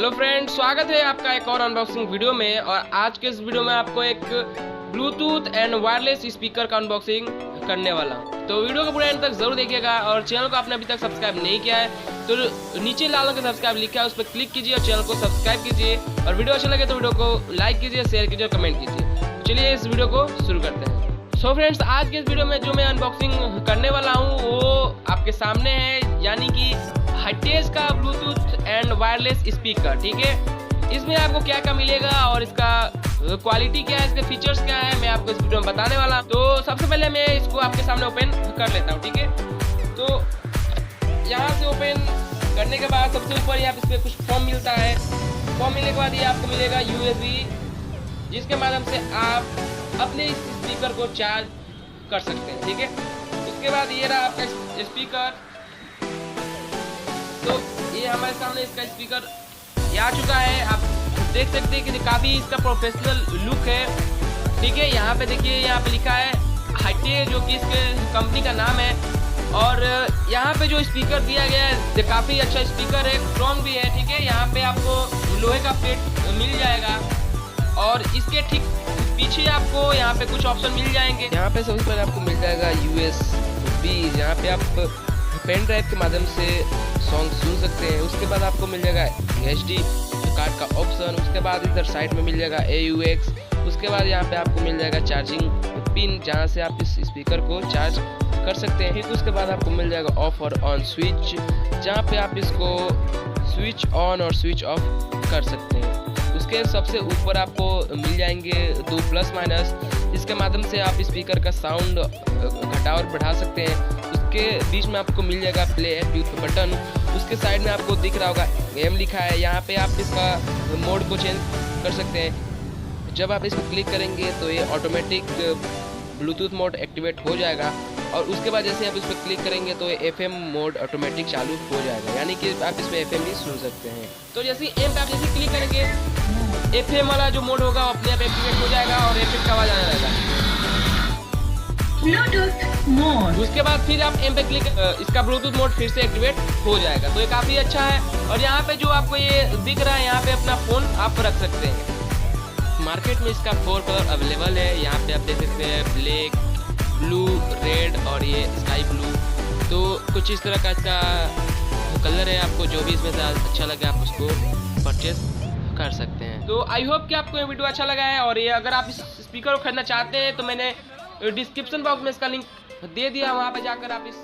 Hello friend, स्वागत है आपका एक और अनबॉक्सिंग वीडियो में। और आज के इस वीडियो में आपको एक ब्लूटूथ एंड वायरलेस स्पीकर का अनबॉक्सिंग करने वाला हूं। तो वीडियो को पूरे एंड तक जरूर देखिएगा। और चैनल को आपने अभी तक सब्सक्राइब नहीं किया है तो नीचे लाल रंग का सब्सक्राइब लिखा है, उस पर क्लिक कीजिए और चैनल को सब्सक्राइब कीजिए। और वीडियो अच्छा लगे तो वीडियो को लाइक कीजिए, शेयर कीजिए और कमेंट कीजिए। चलिए इस वीडियो को शुरू करते हैं। सो फ्रेंड्स, आज के इस वीडियो में जो मैं अनबॉक्सिंग करने वाला हूँ वो आपके सामने है, यानी कि हाइटेज का ब्लूटूथ एंड वायरलेस स्पीकर। ठीक है, इसमें आपको क्या क्या मिलेगा और इसका क्वालिटी क्या है, इसके फीचर्स क्या है, मैं आपको इस वीडियो में बताने वाला हूं। तो सबसे पहले मैं इसको आपके सामने ओपन कर लेता हूं। ठीक है, तो यहाँ से ओपन करने के बाद सबसे ऊपर यहाँ पे कुछ फॉर्म मिलता है। फॉर्म मिलने के बाद ये आपको मिलेगा USB, जिसके माध्यम से आप अपने इस स्पीकर को चार्ज कर सकते हैं। ठीक है, उसके बाद ये रहा आपका स्पीकर। तो ये हमारे सामने इसका स्पीकर आ चुका है। आप देख सकते हैं कि काफ़ी इसका प्रोफेशनल लुक है। ठीक है, यहाँ पे देखिए, यहाँ पे लिखा है हाइटेज, जो कि इसके कंपनी का नाम है। और यहाँ पे जो स्पीकर दिया गया है काफ़ी अच्छा स्पीकर है, स्ट्रॉन्ग भी है। ठीक है, यहाँ पे आपको लोहे का प्लेट मिल जाएगा और इसके ठीक पीछे आपको यहाँ पे कुछ ऑप्शन मिल जाएंगे। यहाँ पे सबसे पहले आपको मिल जाएगा USB, जहाँ पे आप पेन ड्राइव के माध्यम से सॉन्ग सुन सकते हैं। उसके बाद आपको मिल जाएगा HD कार्ड का ऑप्शन। उसके बाद इधर साइड में मिल जाएगा AUX। उसके बाद यहाँ पे आपको मिल जाएगा चार्जिंग पिन, जहाँ से आप इस स्पीकर को चार्ज कर सकते हैं। फिर उसके बाद आपको मिल जाएगा ऑफ और ऑन स्विच, जहाँ पे आप इसको स्विच ऑन और स्विच ऑफ कर सकते हैं। उसके सबसे ऊपर आपको मिल जाएंगे 2 प्लस माइनस, इसके माध्यम से आप स्पीकर का साउंड घटा और बढ़ा सकते हैं। उसके बीच में आपको मिल जाएगा प्ले बटन। उसके साइड में आपको दिख रहा होगा M लिखा है, यहाँ पे आप इसका मोड को चेंज कर सकते हैं। जब आप इस पर क्लिक करेंगे तो ये ऑटोमेटिक ब्लूटूथ मोड एक्टिवेट हो जाएगा। और उसके बाद जैसे आप इस पर क्लिक करेंगे तो ये FM मोड ऑटोमेटिक चालू हो जाएगा, यानी कि आप इसमें FM भी सुन सकते हैं। तो जैसे M पे आप जैसे क्लिक करेंगे, FM वाला जो मोड होगा अपने आप एक्टिवेट हो जाएगा और FM का आवाज आने लगेगा। Bluetooth mode. उसके बाद फिर आप M पे क्लिक, इसका ब्लूटूथ मोड फिर से एक्टिवेट हो जाएगा। तो ये काफ़ी अच्छा है। और यहाँ पे जो आपको ये दिख रहा है, यहाँ पे अपना फ़ोन आप रख सकते हैं। मार्केट में इसका 4 कलर अवेलेबल है। यहाँ पे आप देख सकते हैं ब्लैक, ब्लू, रेड और ये स्काई ब्लू। तो कुछ इस तरह का इसका कलर है। आपको जो भी इसमें से अच्छा लगे आप उसको परचेज कर सकते हैं। तो आई होप कि आपको ये वीडियो अच्छा लगा है। और ये अगर आप इस स्पीकर को खरीदना चाहते हैं तो मैंने डिस्क्रिप्शन बॉक्स में इसका लिंक दे दिया, वहाँ पे जाकर आप इस